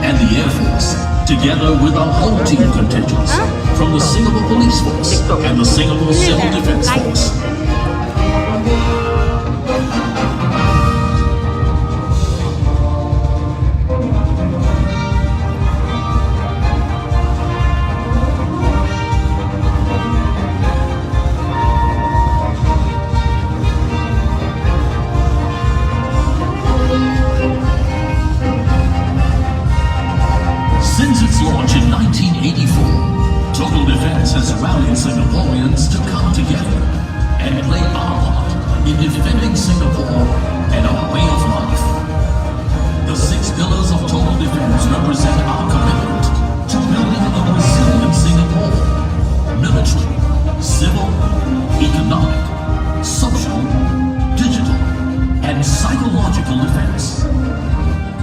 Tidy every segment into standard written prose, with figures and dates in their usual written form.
and the Air Force, together with our whole team contingents from the Singapore Police Force and the Singapore Civil Defence Force. Since its launch in 1984, Total Defence has rallied Singaporeans to come together and play our part in defending Singapore and our way of life. The 6 pillars of Total Defence represent our commitment to building a resilient Singapore: military, civil, economic, social, digital, and psychological defence.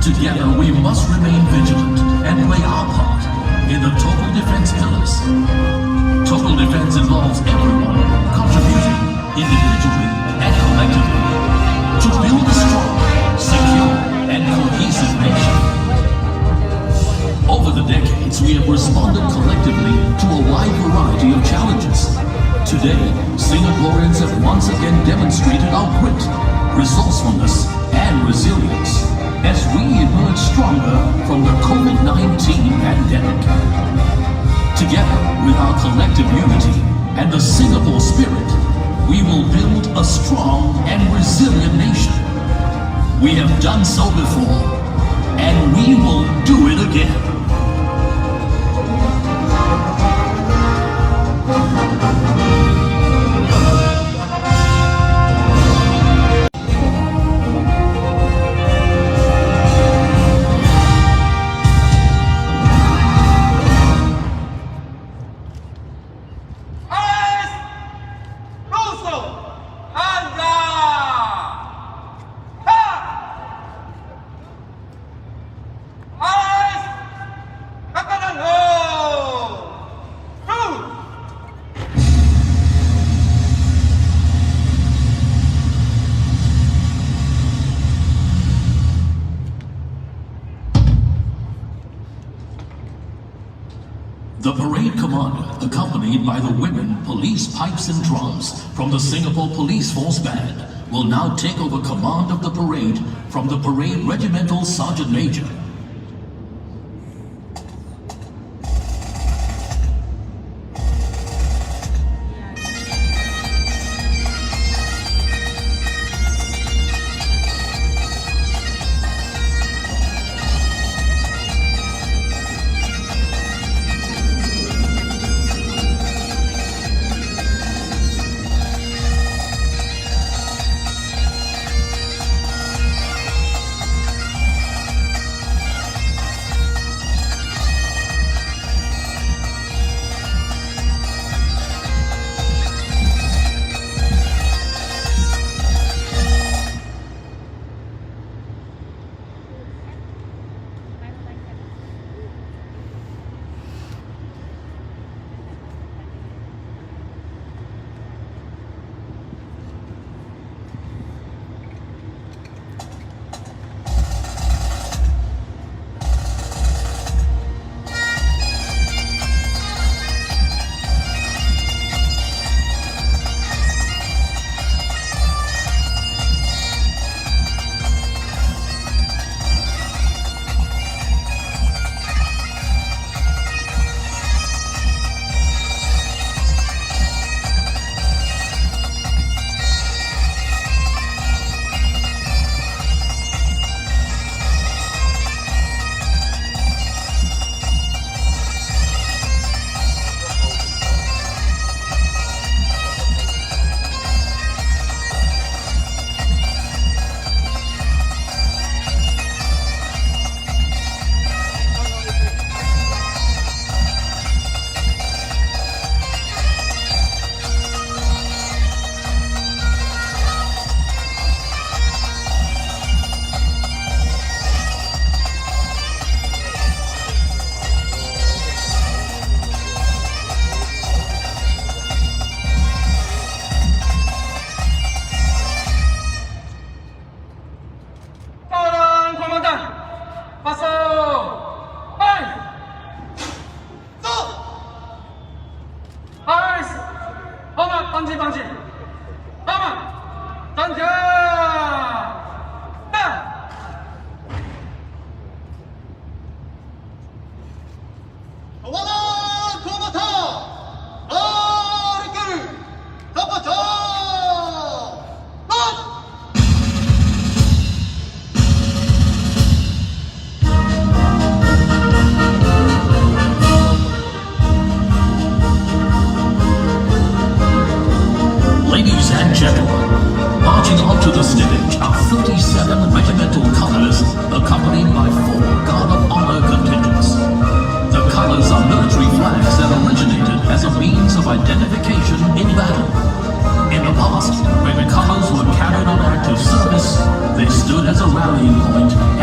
Together we must remain vigilant and play our part in the Total Defence pillars. Total Defence involves everyone contributing individually and collectively to build a strong, secure, and cohesive nation. Over the decades, we have responded collectively to a wide variety of challenges. Today, Singaporeans have once again demonstrated our grit, resourcefulness, and resilience as we emerge stronger from the COVID-19 pandemic. Together with our collective unity and the Singapore spirit, we will build a strong and resilient nation. We have done so before, and we will do it again. The parade commander, accompanied by the women, police, pipes and drums from the Singapore Police Force Band, will now take over command of the parade from the Parade Regimental Sergeant Major.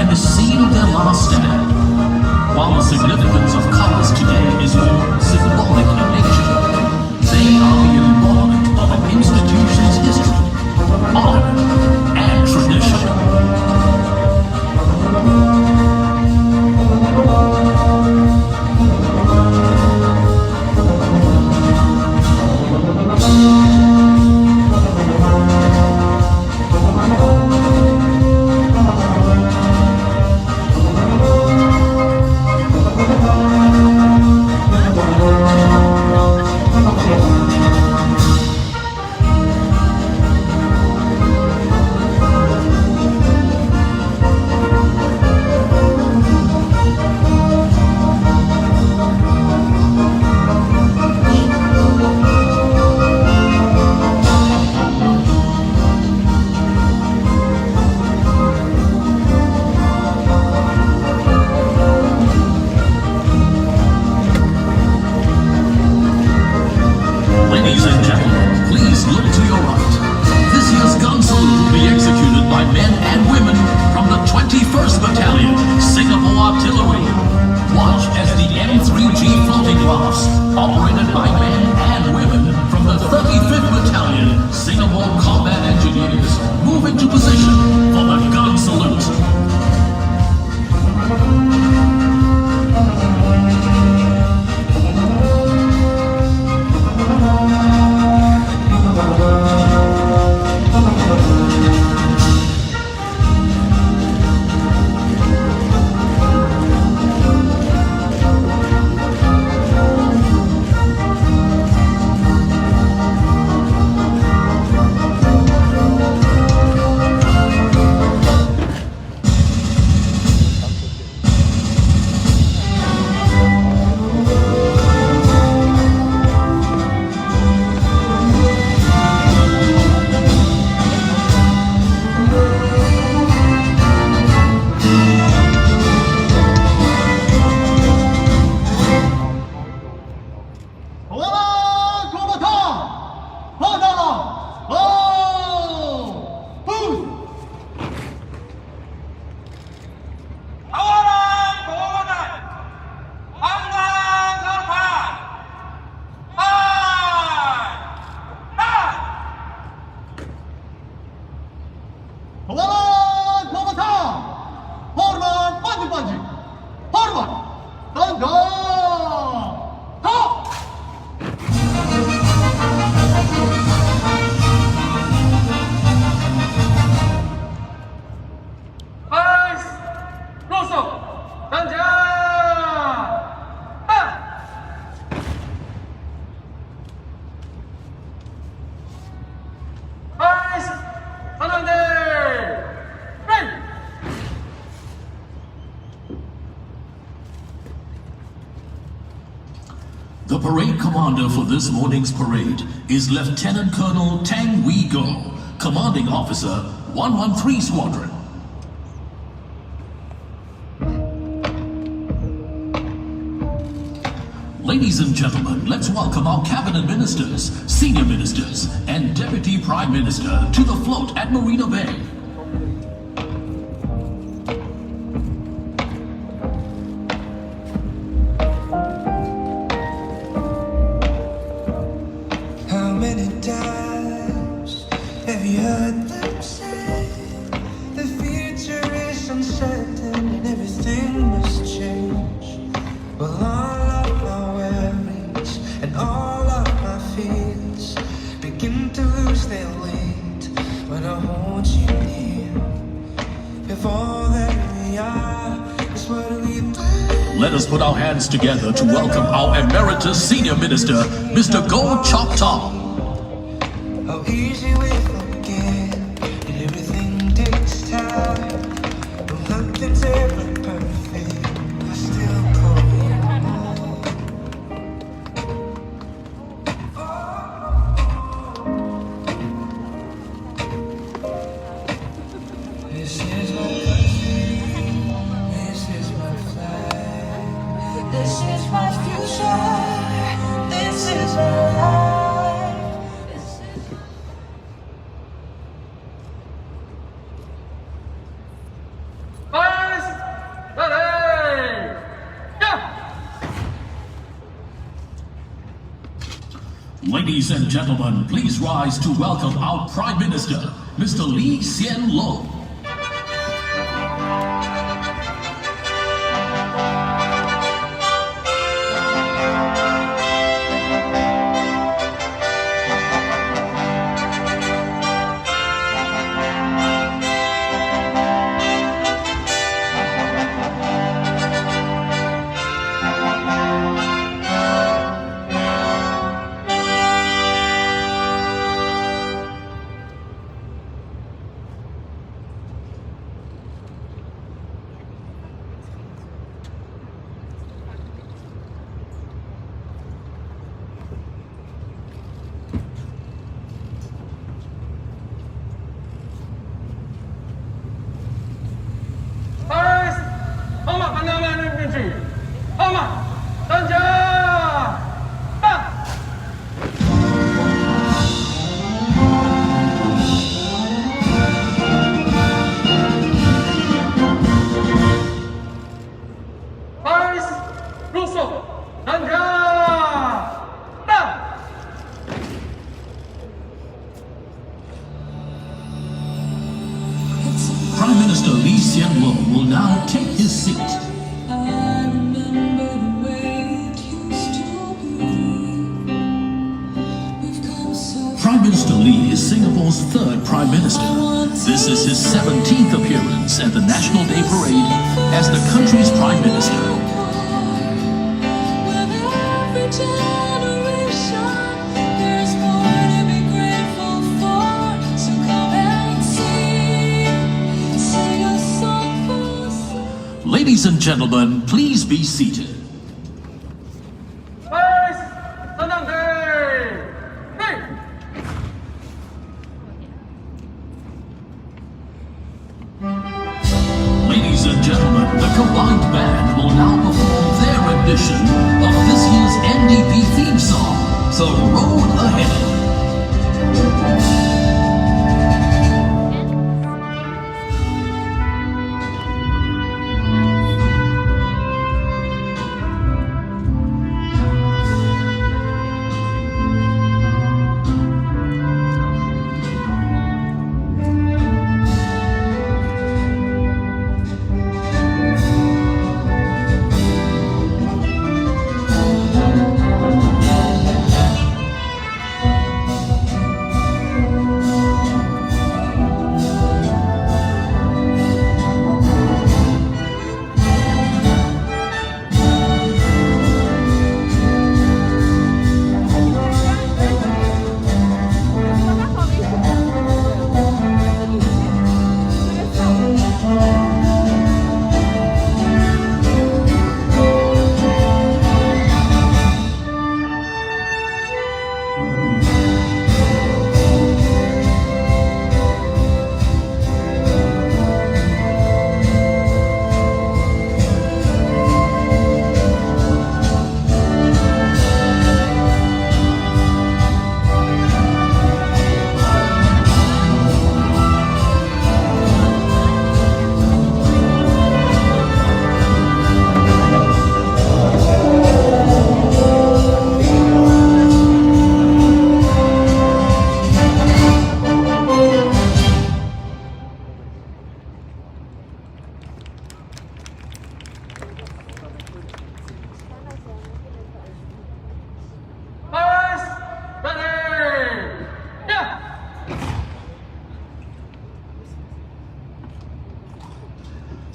and sealed their last stand. While the significance of colors today is more symbolic in nature, they are the embodiment of an institution's history, honor, and tradition. Ladies and gentlemen, please look to your right. This year's gun salute will be executed by men and women from the 21st Battalion, Singapore Artillery. Watch as the M3G floating rafts, operated by men and women from the 35th Battalion, Singapore Combat Engineers, move into position for the gun salute. The parade commander for this morning's parade is Lieutenant Colonel Tang Wee Go, Commanding Officer, 113 Squadron. Ladies and gentlemen, let's welcome our cabinet ministers, senior ministers, and deputy prime minister to the float at Marina Bay. How many times have you heard them say the future is uncertain and everything must change? Well, all of my worries and all of my fears begin to lose their weight when I hold you near. If all that we are is what we believe. Let us put our hands together to welcome our emeritus senior minister, Mr. Goh Chok Tong. How easy we forget that everything takes time. But nothing's ever perfect. I still call you home. This is my country. This is my flag. This is my future. This is my life. First Ladies and gentlemen, please rise to welcome our Prime Minister, Mr. Lee Hsien Loong. Prime Minister Lee Hsien Loong will now take his seat. Prime Minister Lee is Singapore's third Prime Minister. This is his 17th appearance at the National Day Parade as the country's Prime Minister. Ladies and gentlemen, please be seated. Ladies and gentlemen, the combined band will now perform their rendition of this year's NDP theme song, The Road Ahead.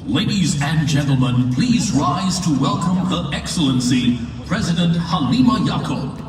Ladies and gentlemen, please rise to welcome Her Excellency, President Halimah Yacob.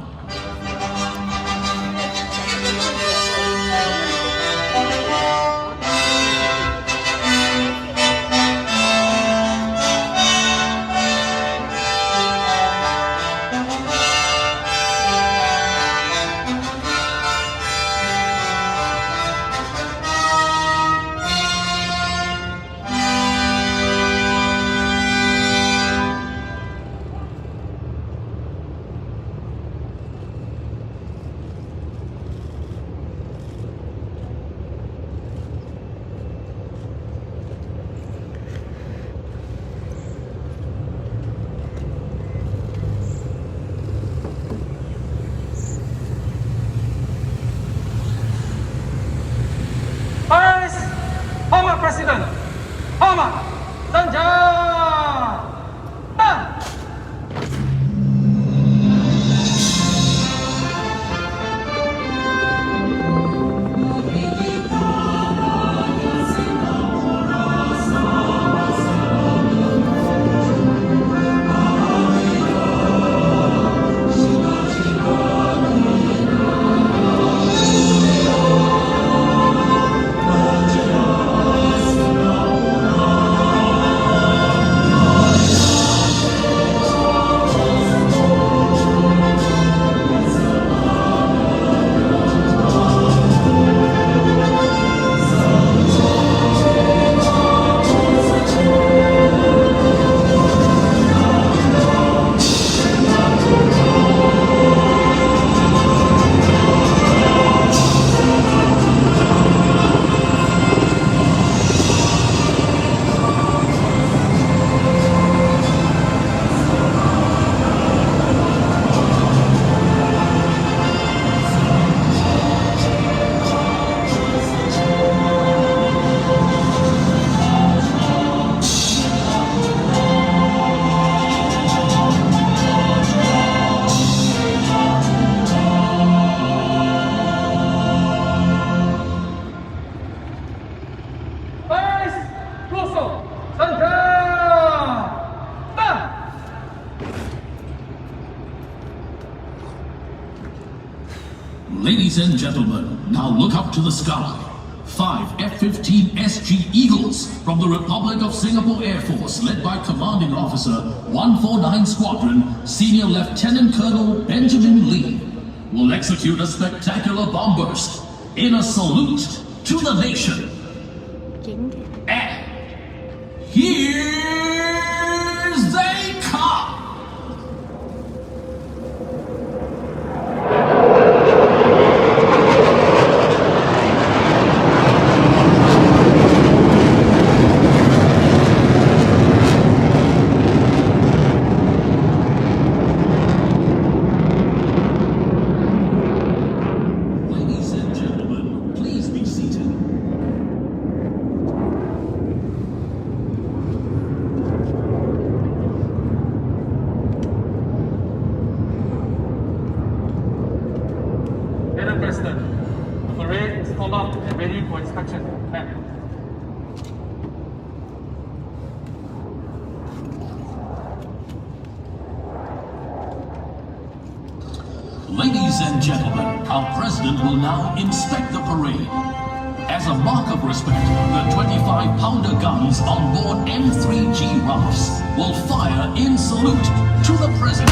Ladies and gentlemen, now look up to the sky. 5 F-15 SG Eagles from the Republic of Singapore Air Force, led by Commanding Officer 149 Squadron, Senior Lieutenant Colonel Benjamin Lee, will execute a spectacular bomb burst in a salute to the nation. And here's they come! Ladies and gentlemen, please be seated. Madam President, the parade is called up and ready for inspection. Ma'am. Ladies and gentlemen, our president will now inspect the parade. As a mark of respect, the 25-pounder guns on board M3G rafts will fire in salute to the president.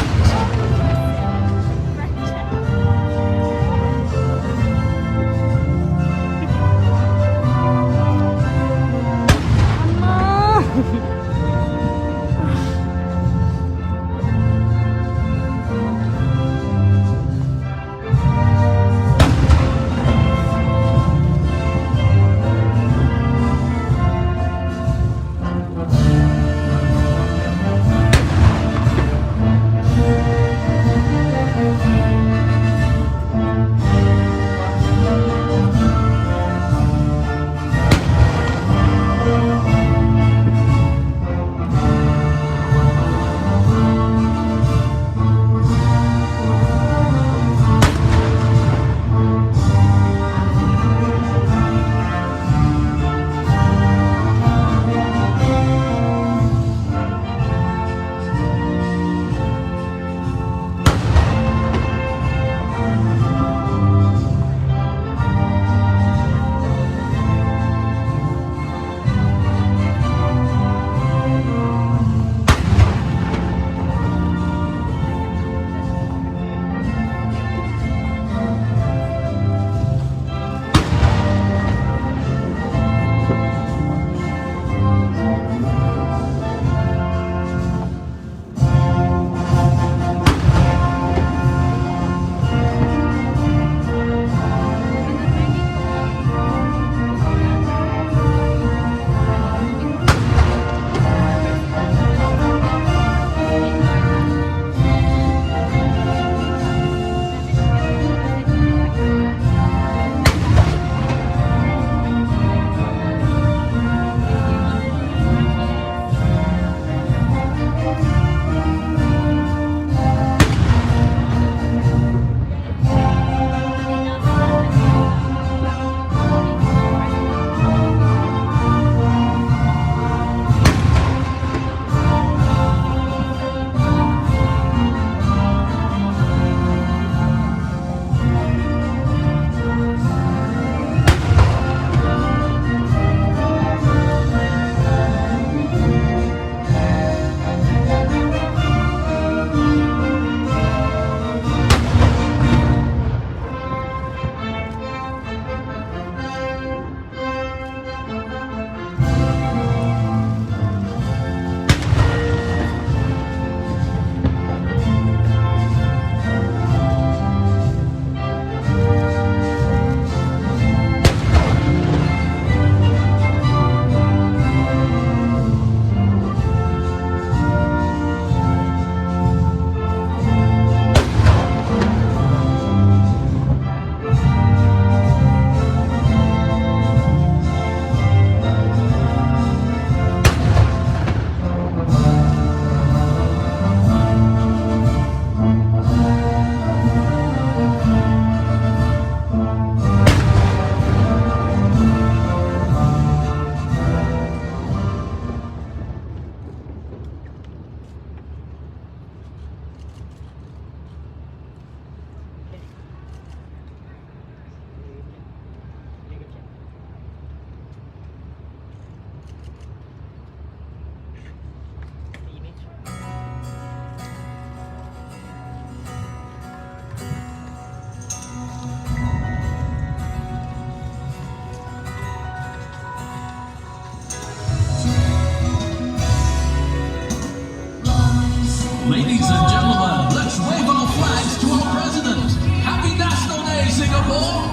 Ladies and gentlemen, let's wave our flags to our president. Happy National Day, Singapore!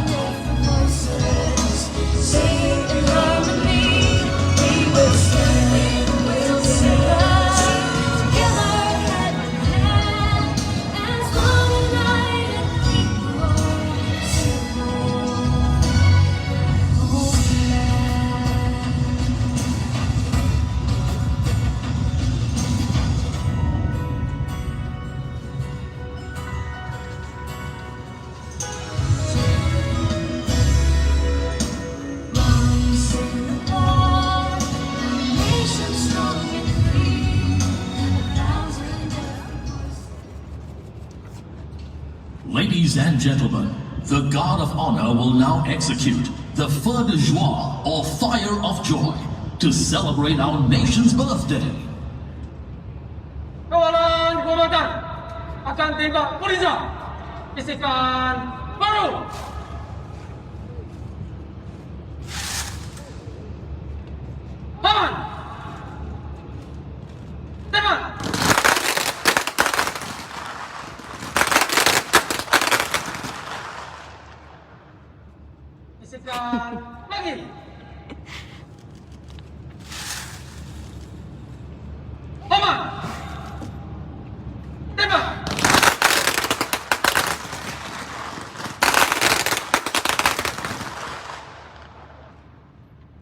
Ladies and gentlemen, the guard of honor will now execute the feu de joie or fire of joy to celebrate our nation's birthday. Kawalan kehormatan akan tembak Puliza. Bisikan baru. Paman. Tembak. Bisikan lagi. Paman. Tembak.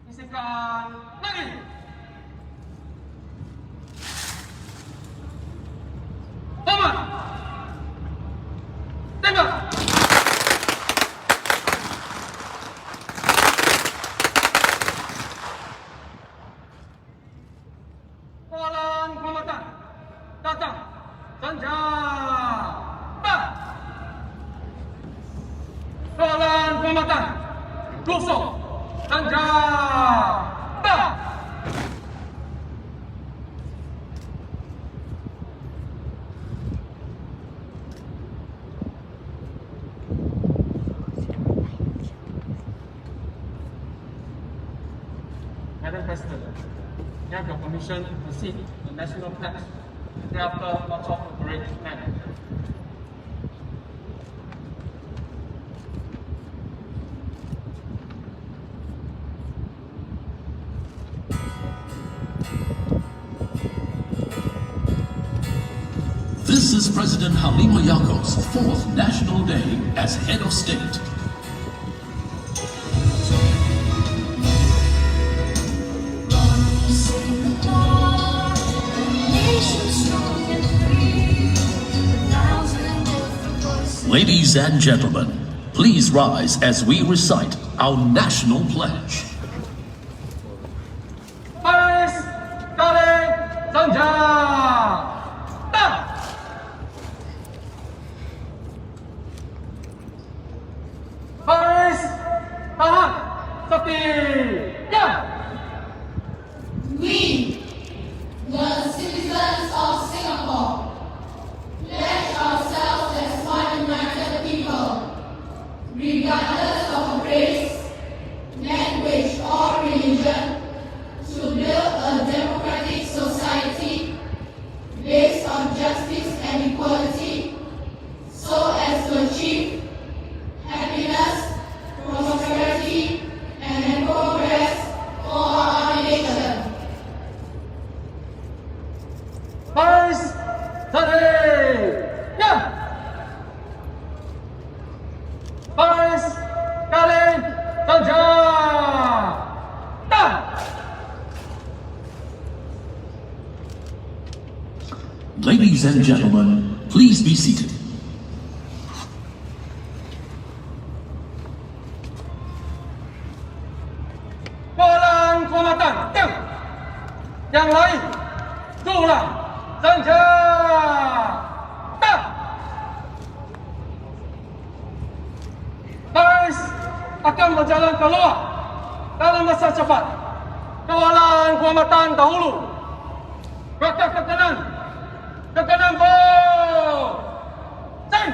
Bisikan lagi. Paman. Tembak. Kawalan kehormatan datang senjata. Kawalan kehormatan gosok senjata. Madam President, you have your permission to sit the national flag. Thereafter, march off the parade line. This is President Halimah Yaakov's fourth National Day as head of state. Ladies and gentlemen, please rise as we recite our national pledge. Baris, tarik, senjata. Baris, tahan, setia. We, the citizens of Singapore, pledge ourselves as one united people, regardless of race, language, or religion, to build a democratic society based on justice and equality, so as to achieve happiness, prosperity, and progress for our nation. Baris, setia. Baris, tarik, senjata. Ladies and gentlemen, please be seated. Kawalan kehormatan, diam. Yang lain, tulang, senjata. Baris akan berjalan keluar dalam masa cepat. Kawalan kehormatan dahulu. Gerak ke kanan. Ke kanan, bos. Sing.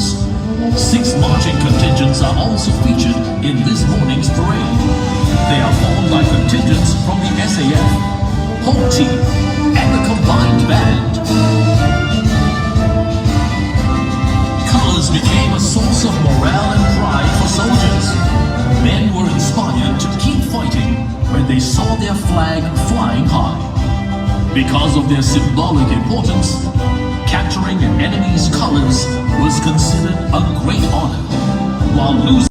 Forces. 6 marching contingents are also featured in this morning's parade. They are formed by contingents from the SAF, Home Team, and the Combined Band. Colors became a source of morale and pride for soldiers. Men were inspired to keep fighting when they saw their flag flying high. Because of their symbolic importance, capturing an enemy's colors was considered a great honor, while losing